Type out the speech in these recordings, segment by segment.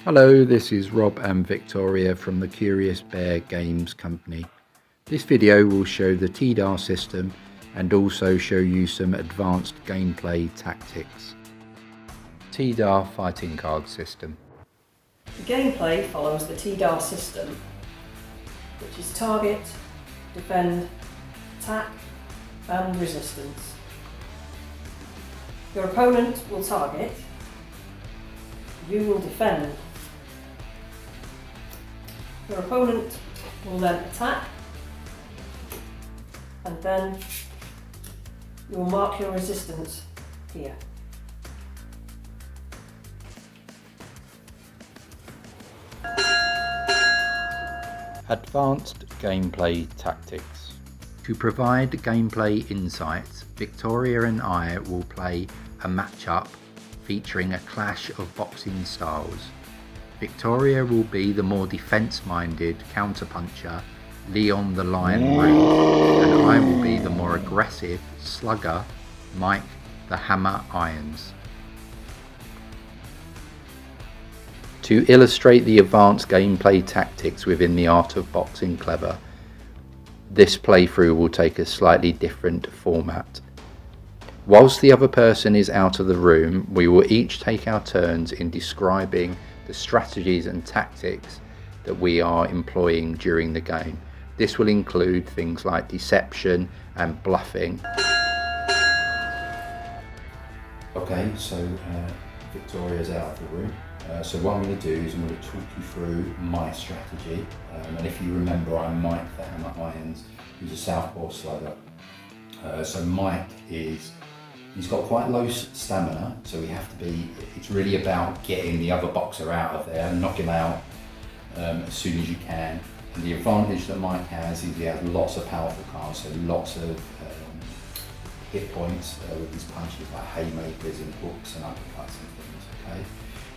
Hello, this is Rob and Victoria from the Curious Bear Games Company. This video will show the T-DAR system and also show you some advanced gameplay tactics. T-DAR Fighting Card System. The gameplay follows the T-DAR system, which is target, defend, attack and resistance. Your opponent will target, you will defend. Your opponent will then attack, and then you will mark your resistance here. Advanced gameplay tactics. To provide gameplay insights, Victoria and I will play a matchup featuring a clash of boxing styles. Victoria will be the more defence-minded counterpuncher, Leon the Lion Rue, and I will be the more aggressive slugger, Mike the Hammer Irons. To illustrate the advanced gameplay tactics within the art of boxing clever, this playthrough will take a slightly different format. Whilst the other person is out of the room, we will each take our turns in describing the strategies and tactics that we are employing during the game. This will include things like deception and bluffing. Okay, so Victoria's out of the room. So what I'm going to do is I'm going to talk you through my strategy. And if you remember, I'm Mike the Hammer Irons, who's a southpaw slugger. So Mike he's got quite low stamina, so it's really about getting the other boxer out of there and knock him out as soon as you can. And the advantage that Mike has is he has lots of powerful cards, so lots of hit points with his punches, like haymakers and hooks and uppercuts and things, okay?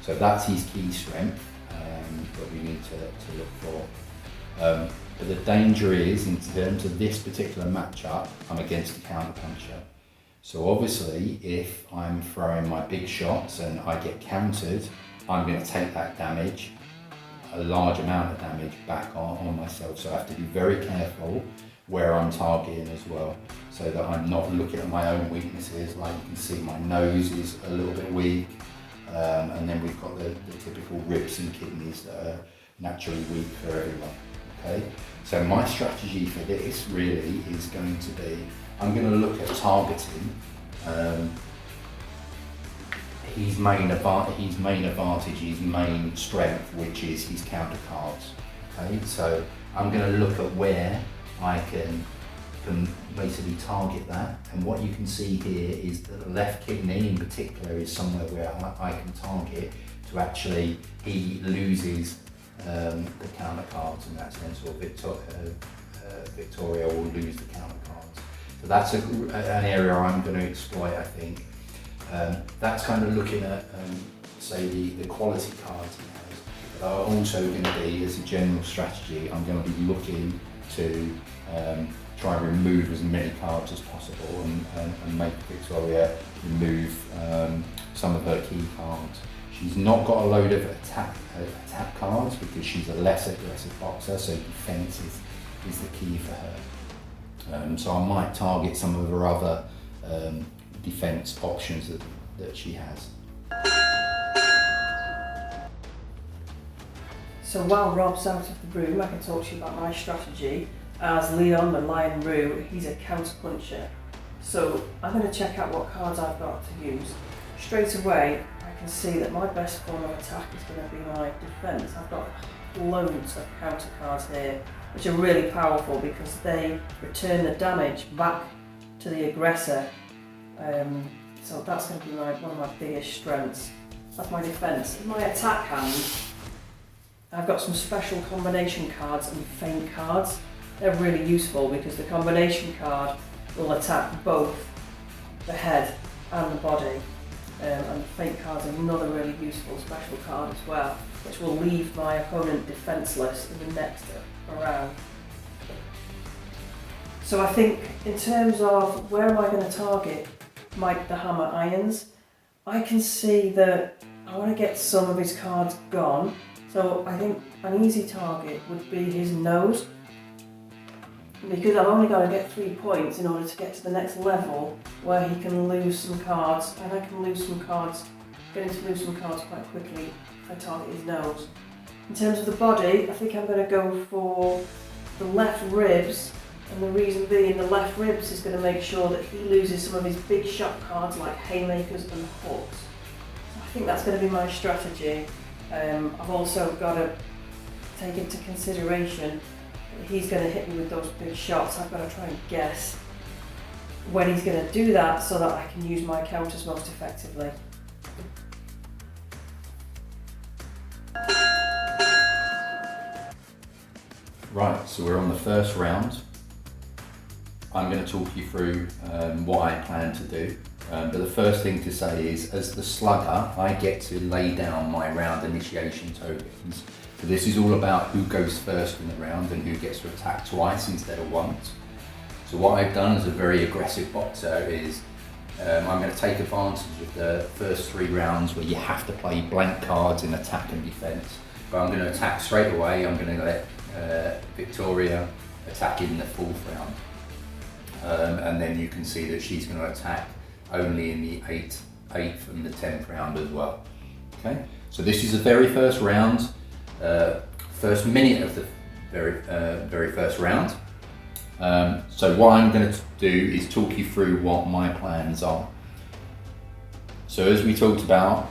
So that's his key strength that we need to look for. But the danger is, in terms of this particular matchup, I'm against a counterpuncher. So obviously, if I'm throwing my big shots and I get countered, I'm going to take that damage, a large amount of damage, back on myself. So I have to be very careful where I'm targeting as well, so that I'm not looking at my own weaknesses. Like you can see, my nose is a little bit weak, and then we've got the typical ribs and kidneys that are naturally weak for everyone. Okay, so my strategy for this really is going to be, I'm going to look at targeting his main advantage, his main strength, which is his counter cards. Okay, so I'm going to look at where I can basically target that, and what you can see here is that the left kidney in particular is somewhere where I can target to actually, he loses the counter cards in that sense, or Victoria will lose the counter cards. So that's an area I'm going to exploit, I think. That's kind of looking at, say, the quality cards he has. But I'm also going to be, as a general strategy, I'm going to be looking to try and remove as many cards as possible and make Victoria remove some of her key cards. She's not got a load of attack cards because she's a less aggressive boxer, so defense is the key for her. So I might target some of her other defense options that she has. So while Rob's out of the room, I can talk to you about my strategy. As Leon the Lion Rue, he's a counter-puncher. So I'm going to check out what cards I've got to use. Straight away, I can see that my best form of attack is going to be my defence. I've got loads of counter cards here, which are really powerful because they return the damage back to the aggressor. So that's going to be one of my biggest strengths. That's my defence. In my attack hand, I've got some special combination cards and feint cards. They're really useful because the combination card will attack both the head and the body. And the feint card is another really useful special card as well, which will leave my opponent defenceless in the next round. So I think in terms of where am I going to target Mike the Hammer Irons, I can see that I want to get some of his cards gone. So I think an easy target would be his nose. Because I've only got to get 3 points in order to get to the next level where he can lose some cards, and I can lose some cards, get him to lose some cards quite quickly if I target his nose. In terms of the body, I think I'm going to go for the left ribs, and the reason being the left ribs is going to make sure that he loses some of his big shot cards like haymakers and hooks. So I think that's going to be my strategy. I've also got to take into consideration that he's going to hit me with those big shots. I've got to try and guess when he's going to do that so that I can use my counters most effectively. Right, so we're on the first round. I'm going to talk you through what I plan to do. But the first thing to say is, as the slugger, I get to lay down my round initiation tokens. So this is all about who goes first in the round and who gets to attack twice instead of once. So what I've done as a very aggressive boxer is I'm going to take advantage of the first 3 rounds where you have to play blank cards in attack and defence. But I'm going to attack straight away. I'm going to let Victoria attack in the 4th round. And then you can see that she's going to attack only in the 8th and the 10th round as well. Okay, so this is the very first round, first minute of the very first round. So what I'm going to do is talk you through what my plans are. So as we talked about,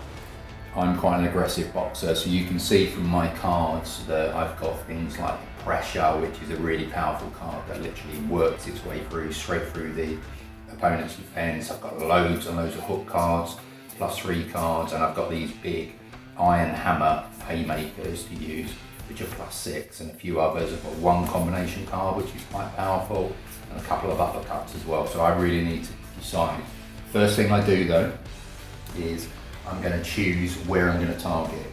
I'm quite an aggressive boxer, so you can see from my cards that I've got things like Pressure, which is a really powerful card that literally works its way through, straight through the opponent's defence. I've got loads and loads of hook cards, +3 cards, and I've got these big iron hammer haymakers to use, which are +6, and a few others. I've got 1 combination card, which is quite powerful, and a couple of uppercuts as well, so I really need to decide. First thing I do though, is I'm going to choose where I'm going to target.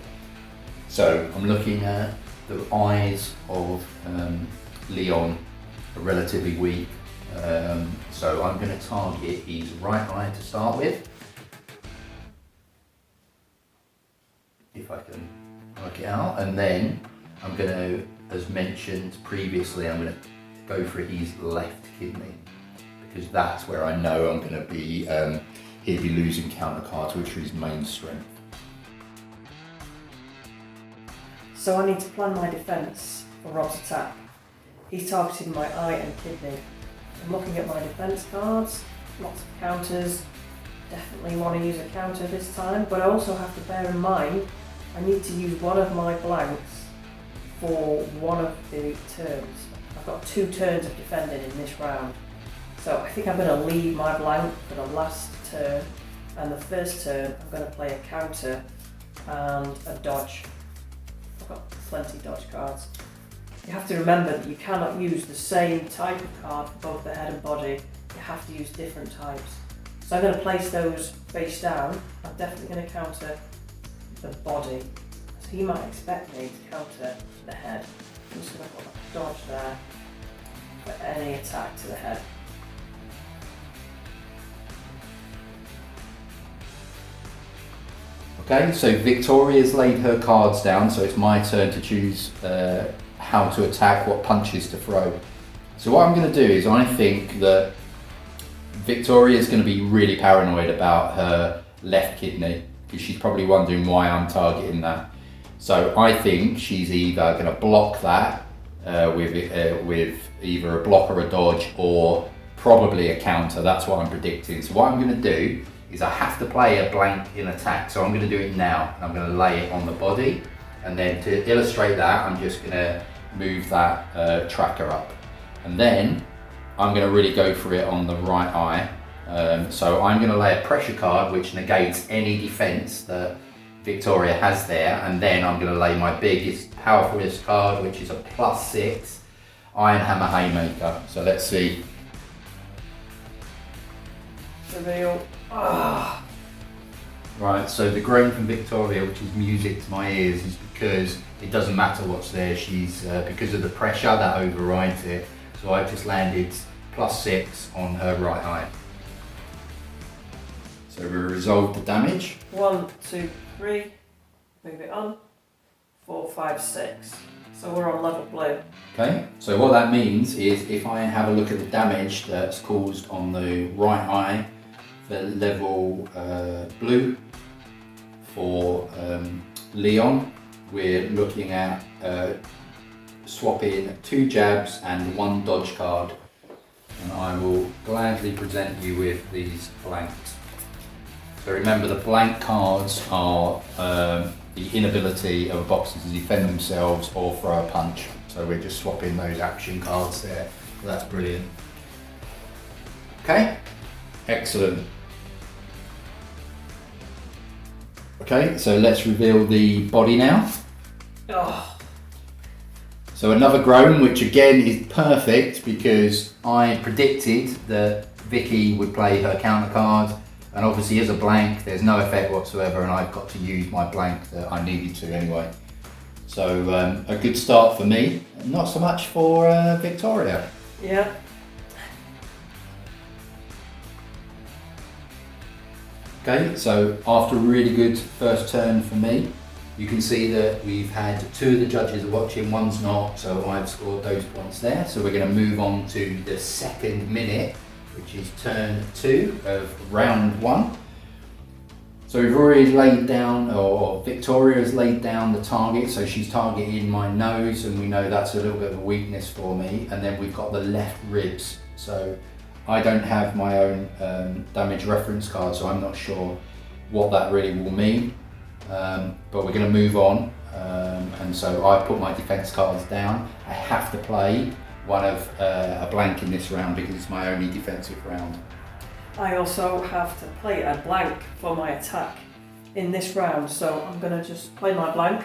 So I'm looking at the eyes of Leon are relatively weak, so I'm going to target his right eye to start with, if I can work it out, and then I'm going to, as mentioned previously, I'm going to go for his left kidney, because that's where I know I'm going to be, he'll be losing counter cards, which are his main strength. So I need to plan my defence for Rob's attack. He's targeting my eye and kidney. I'm looking at my defence cards, lots of counters, definitely want to use a counter this time, but I also have to bear in mind I need to use one of my blanks for one of the turns. I've got 2 turns of defending in this round. So I think I'm going to leave my blank for the last turn, and the first turn I'm going to play a counter and a dodge. I've got plenty of dodge cards. You have to remember that you cannot use the same type of card for both the head and body. You have to use different types. So I'm going to place those face down. I'm definitely going to counter the body. So he might expect me to counter the head. I'm just going to put a dodge there for any attack to the head. Okay, so Victoria's laid her cards down, so it's my turn to choose how to attack, what punches to throw. So what I'm going to do is, I think that Victoria's going to be really paranoid about her left kidney, because she's probably wondering why I'm targeting that. So I think she's either going to block that with either a block or a dodge, or probably a counter. That's what I'm predicting. So what I'm going to do is I have to play a blank in attack, so I'm going to do it now, and I'm going to lay it on the body, and then to illustrate that I'm just going to move that tracker up, and then I'm going to really go for it on the right eye. So I'm going to lay a pressure card which negates any defence that Victoria has there, and then I'm going to lay my biggest, powerfulest card, which is a +6 Iron Hammer Haymaker. So let's see. Reveal. Ah. Right, so the groan from Victoria, which is music to my ears, is because it doesn't matter what's there. She's because of the pressure that overrides it. So I've just landed +6 on her right eye. So we resolved the damage. 1, 2, 3. Move it on. 4, 5, 6. So we're on level blue. Okay, so what that means is if I have a look at the damage that's caused on the right eye for level blue for Leon, we're looking at swapping 2 jabs and 1 dodge card, and I will gladly present you with these blanks. So remember, the blank cards are the inability of a boxer to defend themselves or throw a punch. So we're just swapping those action cards there. So that's brilliant. Okay, excellent. Okay, so let's reveal the body now. Oh. So another groan, which again is perfect because I predicted that Vicky would play her counter card, and obviously as a blank there's no effect whatsoever, and I've got to use my blank that I needed to anyway. So a good start for me, not so much for Victoria. Yeah. Okay, so after a really good first turn for me, you can see that we've had 2 of the judges are watching, 1's not, so I've scored those points there. So we're going to move on to the second minute, which is turn 2 of round 1. So we've already laid down, or Victoria has laid down the target, so she's targeting my nose, and we know that's a little bit of a weakness for me. And then we've got the left ribs. So I don't have my own damage reference card, so I'm not sure what that really will mean. But we're going to move on, and so I put my defense cards down. I have to play one of a blank in this round because it's my only defensive round. I also have to play a blank for my attack in this round, so I'm going to just play my blank,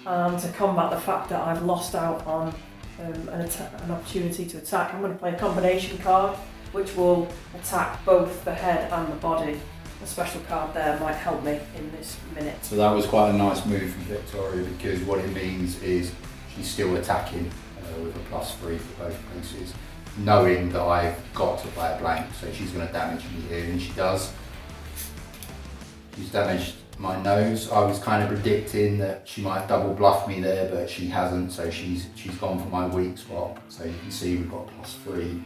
and to combat the fact that I've lost out on an opportunity to attack, I'm going to play a combination card which will attack both the head and the body. A special card there might help me in this minute. So that was quite a nice move from Victoria, because what it means is she's still attacking with a +3 for both places, knowing that I've got to play a blank, so she's going to damage me here, and she does. She's damaged my nose. I was kind of predicting that she might double bluff me there, but she hasn't, so she's gone for my weak spot. So you can see we've got +3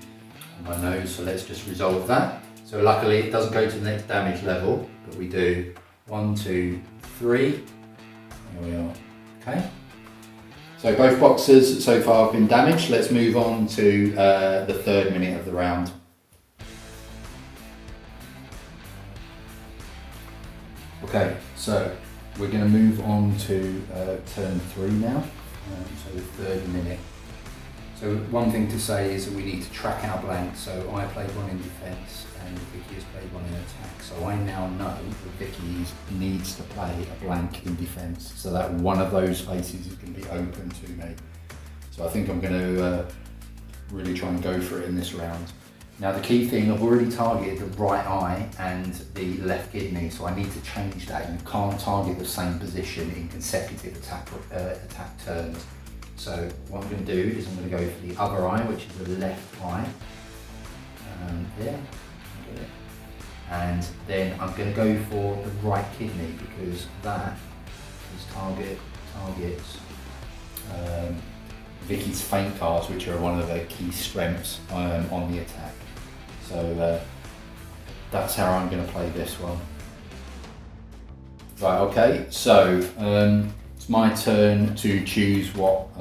on my nose, so let's just resolve that. So luckily it doesn't go to the next damage level, but we do 1, 2, 3. Here we are. Okay. So both boxers so far have been damaged. Let's move on to the third minute of the round. Okay, so we're going to move on to turn 3 now, so the third minute. So one thing to say is that we need to track our blanks. So I played one in defence and Vicky has played one in attack. So I now know that Vicky needs to play a blank in defence, so that one of those spaces is going to be open to me. So I think I'm going to really try and go for it in this round. Now the key thing, I've already targeted the right eye and the left kidney, so I need to change that. You can't target the same position in consecutive attack turns. So what I'm going to do is I'm going to go for the other eye, which is the left eye. There, and then I'm going to go for the right kidney, because that is targets Vicky's feint cards, which are one of her key strengths on the attack. So that's how I'm going to play this one. Right, okay, so it's my turn to choose what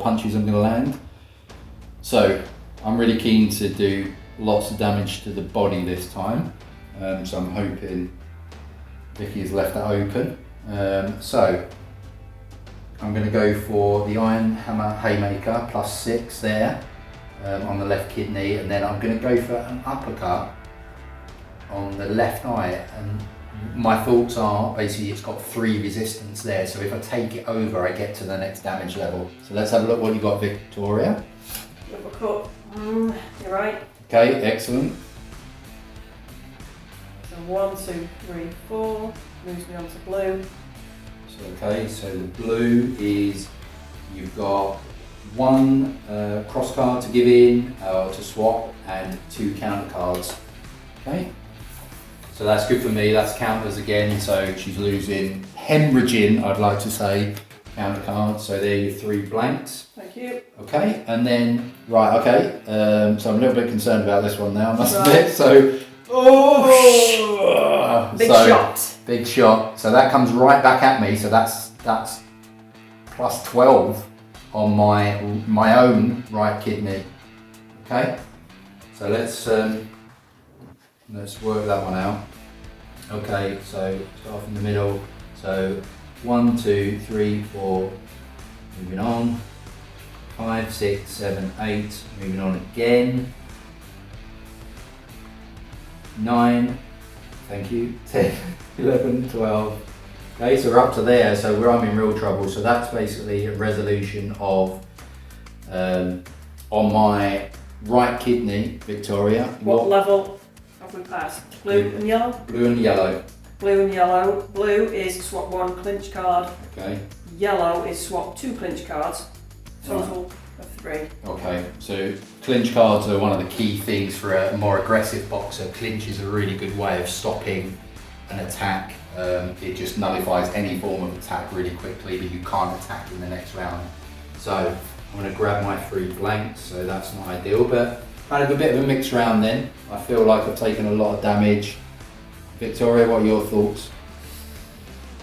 punches I'm going to land. So I'm really keen to do lots of damage to the body this time. So I'm hoping Vicky has left that open. So I'm going to go for the Iron Hammer Haymaker +6 there on the left kidney, and then I'm going to go for an uppercut on the left eye. And my thoughts are basically it's got 3 resistance there, so if I take it over I get to the next damage level. So let's have a look what you got, Victoria. Uppercut. You're right. Okay, excellent. So 1, 2, 3, 4 moves me on to blue. So okay, so the blue is you've got 1 cross card to give in to swap and 2 counter cards. Okay. So that's good for me. That's counters again. So she's losing, hemorrhaging, I'd like to say, counter cards. So there are your 3 blanks. Thank you. Okay, and then, right, okay. So I'm a little bit concerned about this one now, I must Right. admit. So, oh! Big So, shot. Big shot. So that comes right back at me. So that's plus 12 on my own right kidney. Okay. So let's work that one out. Okay. So start from the middle. So 1, 2, 3, 4. Moving on. 5, 6, 7, 8. Moving on again. 9. Thank you. 10, 11, 12. Okay, so we're up to there, so I'm in real trouble. So that's basically a resolution of, on my right kidney, Victoria. What level have we passed? Blue and yellow? Blue and yellow. Blue and yellow. Blue is swap 1 clinch card. Okay. Yellow is swap 2 clinch cards. Total of 3. Okay, so clinch cards are one of the key things for a more aggressive boxer. Clinch is a really good way of stopping an attack. It just nullifies any form of attack really quickly, but you can't attack in the next round. So I'm going to grab my 3 blanks, so that's not ideal, but kind of a bit of a mixed round then. I feel like I've taken a lot of damage. Victoria, what are your thoughts?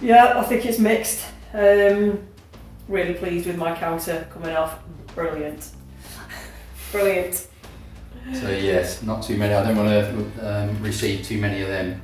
Yeah, I think it's mixed. Really pleased with my counter coming off. Brilliant. Brilliant. So yes, not too many. I don't want to receive too many of them.